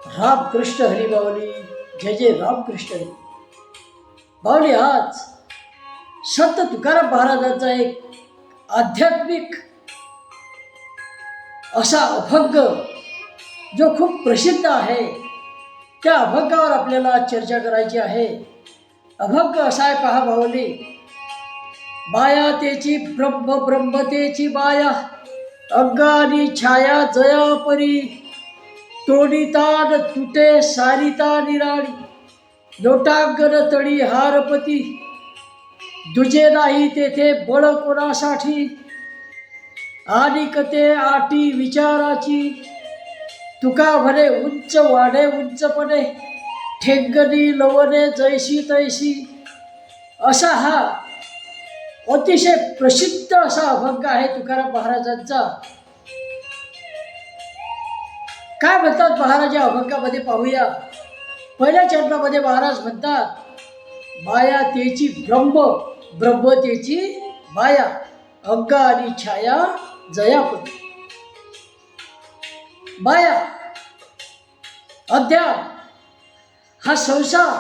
रामकृष्ण हरी बावली. जय जय रामकृष्ण हरी बावली. आज संत तुकाराम महाराजांचा एक आध्यात्मिक असा अभंग जो खूप प्रसिद्ध आहे, त्या अभंगावर आपल्याला चर्चा करायची आहे. अभंग असा आहे, पहा बावली. माया तेची ब्रह्म, ब्रह्म तेची माया, अंगानी छाया जया परी, तोडितान तुटे सारिता निराळी, लोटांगण तळी हारपती, दुजे नाही तेथे बळ कोणासाठी, आणि कते आटी विचाराची, तुका म्हणे उंच वाढे उंचपणे, ठेंगणी लवणे जैशी तैशी. असा हा अतिशय प्रसिद्ध असा अभंग आहे तुकाराम महाराजांचा. काय म्हणतात महाराज या अभंगामध्ये पाहूया. पहिल्या चरणामध्ये महाराज म्हणतात, माया तेची ब्रह्म, ब्रह्म तेची माया, अंग आणि छाया जयापती. माया अध्यात्म हा संसार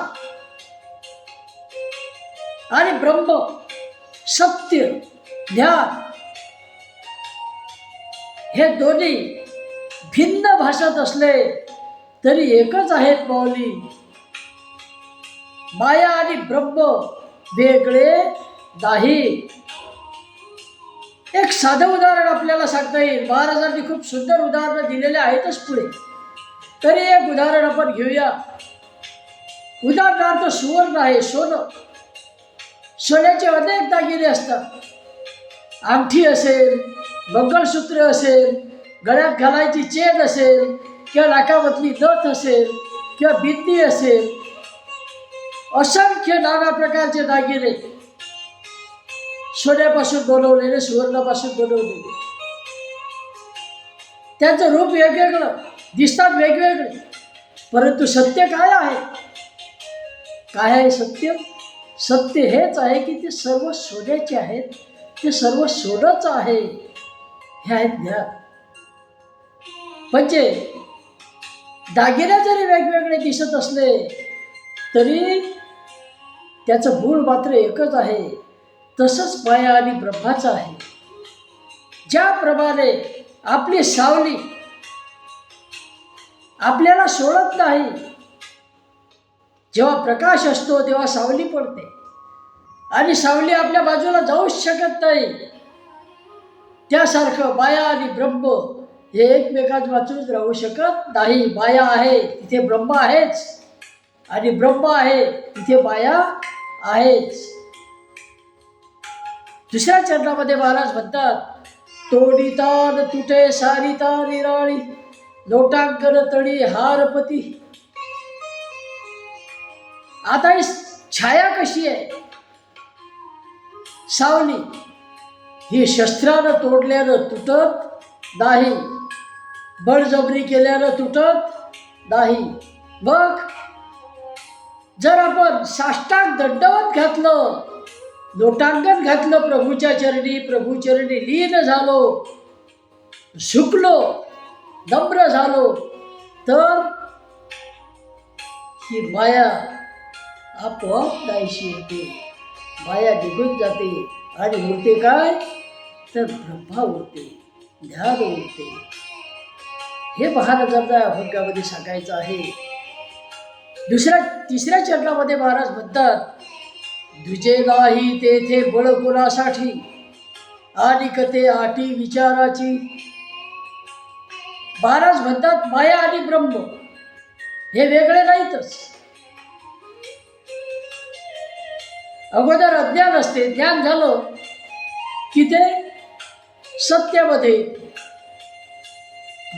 आणि ब्रह्म सत्य ज्ञान हे दोन्ही भिन्न भाषात असले तरी एकच आहेत माऊली. माया आणि ब्रह्म वेगळे नाही. एक साधं उदाहरण आपल्याला सांगता येईल. महाराजांनी खूप सुंदर उदाहरणं दिलेले आहेतच पुढे, तरी एक उदाहरण आपण घेऊया. उदाहरणार्थ सुवर्ण आहे, सोनं. सोन्याचे अनेक दागिने असतात. अंगठी असेल, मंगळसूत्र असेल, गळ्यात घालायची चेन असेल, किंवा नाकामधली नथ असेल, किंवा बिंदी असेल, असंख्य नाना प्रकारचे दागिने सोन्यापासून बनवलेले, सुवर्णापासून बनवलेले. त्यांचं रूप वेगवेगळं, दिसतात वेगवेगळे, परंतु सत्य काय आहे? काय आहे सत्य? सत्य हेच आहे की ते सर्व सोन्याचे आहेत, ते सर्व सोनंच आहे. हे आहे ज्ञान. म्हणजे दागिने जरी वेगवेगळे दिसत असले तरी त्याचं मूळ मात्र एकच आहे. तसंच माया आणि ब्रह्माचं आहे. ज्याप्रमाणे आपली सावली आपल्याला सोडत नाही, जेव्हा प्रकाश असतो तेव्हा सावली पडते आणि सावली आपल्या बाजूला जाऊच शकत नाही, त्यासारखं माया आणि ब्रह्म हे एकमेकांत वाचून राहू शकत नाही. माया आहे तिथे ब्रह्म आहेच, आणि ब्रह्म आहे तिथे माया आहेच. दुसऱ्या चरणामध्ये महाराज म्हणतात, तोडितान तुटे सारिता निराळी, लोटांगण तळी हारपती. आता ही छाया कशी आहे? सावली ही शस्त्रानं तोडल्यानं तुटत नाही, बळजबरी केल्यानं तुटत नाही. मग जर आपण साष्टांग दंडवत घातलं, लोटांगण घातलं प्रभूच्या चरणी, प्रभू चरणी लीन झालो, झुकलो, नम्र झालो, तर ही माया आपोआप नाहीशी होते. माया निघून जाते आणि उरते काय? तर ब्रह्मा उरते, ज्ञान उरते. हे महाराजांच्या अभंगामध्ये सांगायचं आहे. तिसऱ्या चरणामध्ये महाराज म्हणतात, दुजे नाही तेथे बळ कोणासाठी, आणि कते आटी विचाराची. महाराज म्हणतात, माया आणि ब्रह्म हे वेगळे नाहीतच. अगोदर अज्ञान असते, ज्ञान झालं की ते सत्यामध्ये.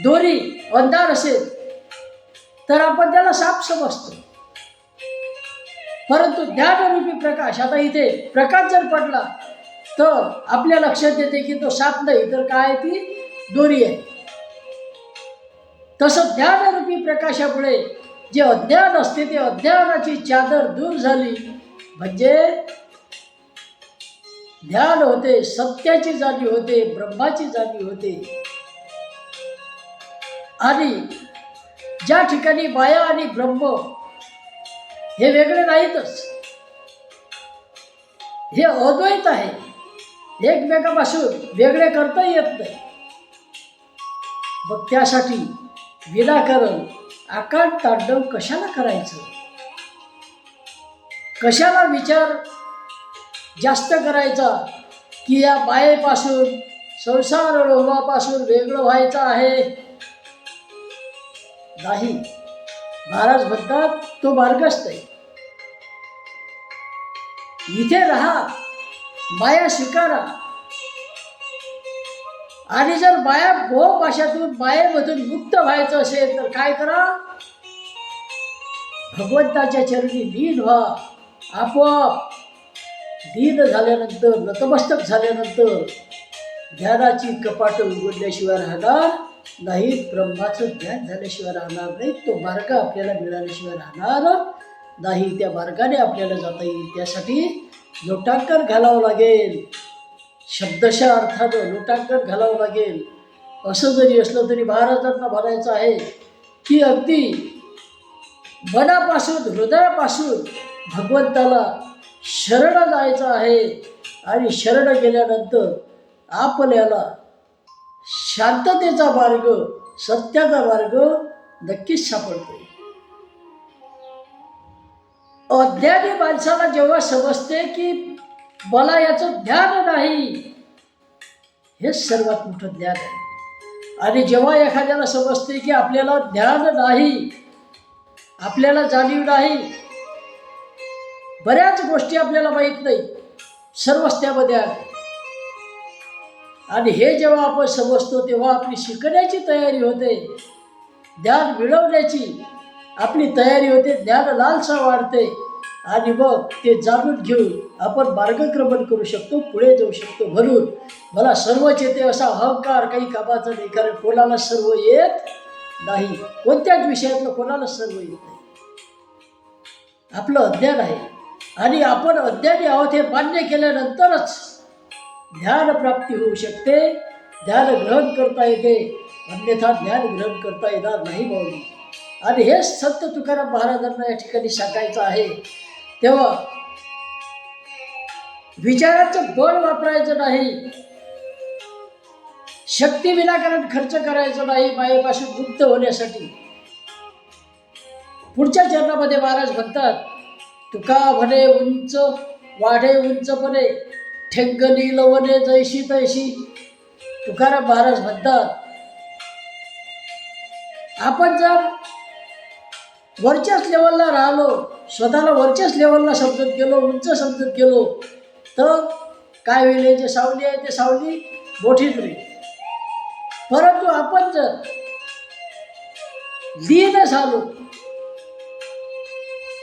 दोरी अंधार असेल तर आपण त्याला साप समजतो, परंतु ज्ञानरूपी प्रकाश, आता इथे प्रकाश जर पडला तर आपल्या लक्षात येते की तो साप नाही तर काय, ती दोरी आहे. तसं ज्ञानरूपी प्रकाशामुळे जे अज्ञान असते ते अज्ञानाची चादर दूर झाली, म्हणजे ज्ञान होते, सत्याची जाणीव होते, ब्रह्माची जाणीव होते. आणि ज्या ठिकाणी माया आणि ब्रह्म हे वेगळे नाहीतच, हे अद्वैत आहे, एकमेकापासून वेगळे करता येत नाही. मग त्यासाठी विनाकारण आकांड तांडव कशाला करायचं? कशाला विचार जास्त करायचा की या मायेपासून, संसार लोभापासून वेगळं व्हायचं आहे? नाही. महाराज म्हणतात तो मार्गच नाही. इथे राहा, माया स्वीकारा, आणि जर माया मोहपाशातून, मायेमधून मुक्त व्हायचं असेल तर काय करा? भगवंताच्या चरणी लीन व्हा. आपोआप लीन झाल्यानंतर, नतमस्तक झाल्यानंतर ध्यानाची कपाट उघडल्याशिवाय राहणार नाहीत, ब्रह्माचं ज्ञान झाल्याशिवाय राहणार नाही, तो मार्ग आपल्याला मिळाल्याशिवाय राहणार नाही. त्या मार्गाने आपल्याला जाता येईल. त्यासाठी लोटांकन घालावं लागेल, शब्दशः अर्थानं लोटांकन घालावं लागेल. असं जरी असलं तरी महाराजांना म्हणायचं आहे की अगदी मनापासून, हृदयापासून भगवंताला शरण जायचं आहे, आणि शरण गेल्यानंतर आपल्याला शांततेचा मार्ग, सत्याचा मार्ग नक्कीच सापडतो. अज्ञानी माणसाला जेव्हा समजते की मला याचं ज्ञान नाही, हे सर्वात मोठं ज्ञान आहे. आणि जेव्हा एखाद्याला समजते की आपल्याला ज्ञान नाही, आपल्याला जाणीव नाही, बऱ्याच गोष्टी आपल्याला माहीत नाही, सर्वच त्यामध्ये आहे, आणि हे जेव्हा आपण समजतो तेव्हा आपली शिकण्याची तयारी होते, ज्ञान मिळवण्याची आपली तयारी होते, ज्ञान लालसा वाढते, आणि मग ते जाणून घेऊन आपण मार्गक्रमण करू शकतो, पुढे जाऊ शकतो. म्हणून मला सर्वच येते असा अहंकार काही कामाचा नाही, कारण कोणाला सर्व येत नाही, कोणत्याच विषयातलं कोणाला सर्व येत नाही. आपलं अज्ञान आहे, आणि आपण अज्ञानी आहोत हे मान्य केल्यानंतरच ज्ञान प्राप्ती होऊ शकते, ज्ञान ग्रहण करता येते, अन्यथा ज्ञान ग्रहण करता येणार नाही माऊली. आणि हेच संत तुकाराम महाराजांना या ठिकाणी सांगायचं आहे. तेव्हा विचाराचं बळ वापरायचं नाही, शक्ती विनाकारण खर्च करायचं नाही मायेपासून मुक्त होण्यासाठी. पुढच्या चरणामध्ये महाराज म्हणतात, तुका म्हणे उंच वाढे उंचपणे, ठेंगणी लवणे जैशी तैशी. तुकाराम महाराज म्हणतात, आपण जर वरच्याच लेवलला राहिलो, स्वतःला वरच्याच लेवलला समजत गेलो, उंच समजत गेलो, तर काय होईल? जे सावली आहे ते सावली मोठीच होईल. परंतु आपण जर लीन झालो,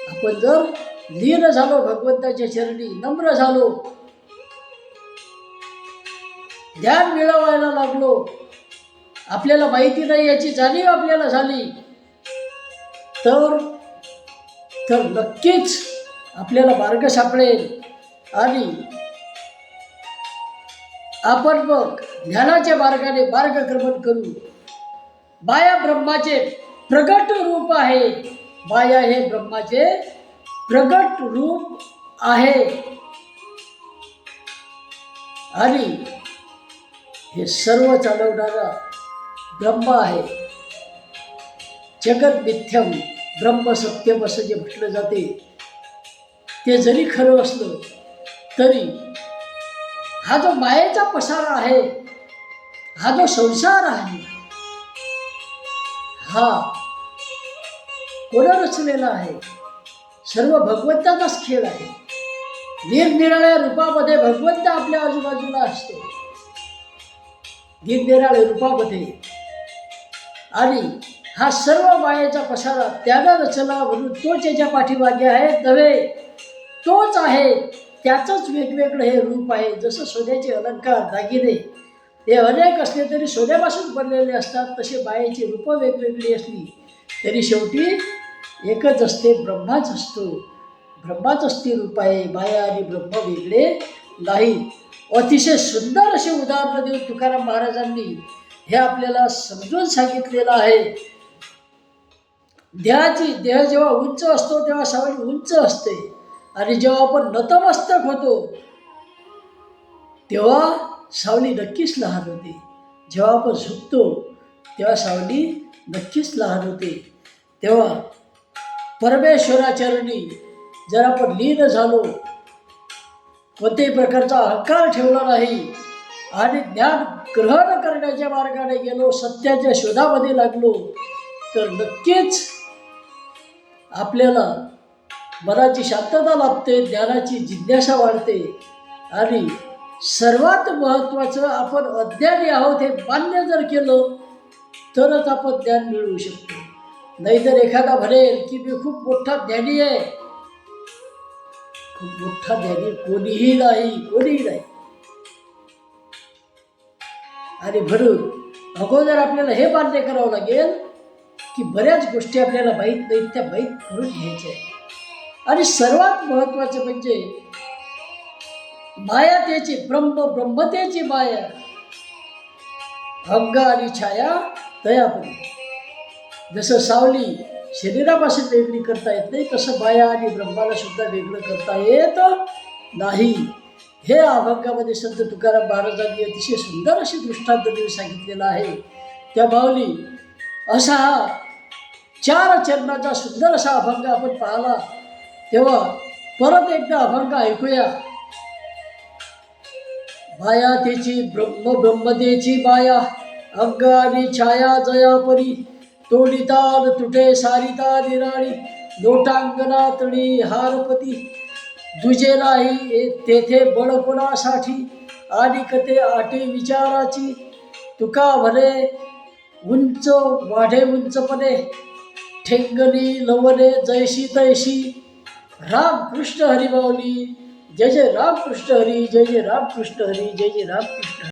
आपण जर लीन झालो भगवंताच्या चरणी, नम्र झालो, ध्यान मिळवायला लागलो, आपल्याला माहिती नाही याची जाणीव आपल्याला झाली, तर नक्कीच आपल्याला मार्ग सापडेल, आणि आपण मग ज्ञानाच्या मार्गाने मार्गक्रमण करू. माया ब्रह्माचे प्रगट रूप आहे, माया हे ब्रह्माचे प्रगट रूप आहे, आणि हे सर्व चालवणारा ब्रह्म आहे. जगत मिथ्यम ब्रह्म सत्यम असं जे म्हटलं जाते, ते जरी खरं असलं तरी हा जो मायेचा पसारा आहे, हा जो संसार आहे, हा कोणा रचलेला आहे? सर्व भगवंताचाच खेळ आहे. निरनिराळ्या रूपामध्ये भगवंत आपल्या आजूबाजूला असतो, निरनिराळ्या रूपामध्ये, आणि हा सर्व मायेचा पसारा त्याला रचला म्हणून तोच याच्या पाठीमागे आहे नव्हे, तोच आहे, त्याचंच वेगवेगळं हे रूप आहे. जसं सोन्याचे अलंकार, दागिने हे अनेक असले तरी सोन्यापासून बनलेले असतात, तसे मायेची रूपं वेगवेगळी असली तरी शेवटी एकच असते, ब्रह्माच असतो. ब्रह्माच असते रूप आहे, माया आणि ब्रह्म वेगळे नाही. अतिशय सुंदर असे उदाहरण देऊन तुकाराम महाराजांनी हे आपल्याला समजून सांगितलेलं आहे. देह जेव्हा उंच असतो तेव्हा सावली उंच असते, आणि जेव्हा आपण नतमस्तक होतो तेव्हा सावली नक्कीच लहान होते. जेव्हा आपण झुकतो तेव्हा सावली नक्कीच लहान होते. तेव्हा परमेश्वराचरणी जर आपण लीन झालो, कोणत्याही प्रकारचा अहंकार ठेवला नाही आणि ज्ञान ग्रहण करण्याच्या मार्गाने गेलो, सत्याच्या शोधामध्ये लागलो, तर नक्कीच आपल्याला मनाची शांतता लाभते, ज्ञानाची जिज्ञासा वाढते, आणि सर्वात महत्त्वाचं आपण अज्ञानी आहोत हे मान्य जर केलं तरच आपण ज्ञान मिळवू शकतो. नाहीतर एखादा म्हणेल की मी खूप मोठा ज्ञानी आहे, खूप मोठा ज्ञानी कोणीही नाही. आणि म्हणून अगोदर आपल्याला हे मान्य करावं लागेल की बऱ्याच गोष्टी आपल्याला माहीत नाहीत, त्या माहीत करून घ्यायच्या आहेत. आणि सर्वात महत्त्वाचं म्हणजे माया त्याची ब्रह्मतेची माया, अंग आणि छाया तयापरी. जसं सावली शरीरापासून वेगळी करता येत नाही, तसं माया आणि ब्रह्माला सुद्धा वेगळं करता येत नाही. हे अभंगामध्ये संत तुकाराम महाराजांनी अतिशय सुंदर अशी दृष्टांत देऊन सांगितलेलं आहे. त्या माऊली असा हा 4 चरणाचा सुंदर असा अभंग आपण पाहिला, तेव्हा परत एकदा अभंग ऐकूया. माया त्याची ब्रह्मतेची माया, अंग आणि छाया जयापरी, तोडितान तुटे सारिता निराळी, लोटांगणा तळी हारपती, दुजे नाही तेथे बळ कोणासाठी, आणि कथे आटे विचाराची, तुका म्हणे उंच वाढे उंचपणे, ठेंगणी लवणे जैशी तैशी. राम कृष्ण हरी माऊली. जय जय राम कृष्ण हरी, जय जय राम कृष्ण हरी, जय जय राम कृष्ण हरी.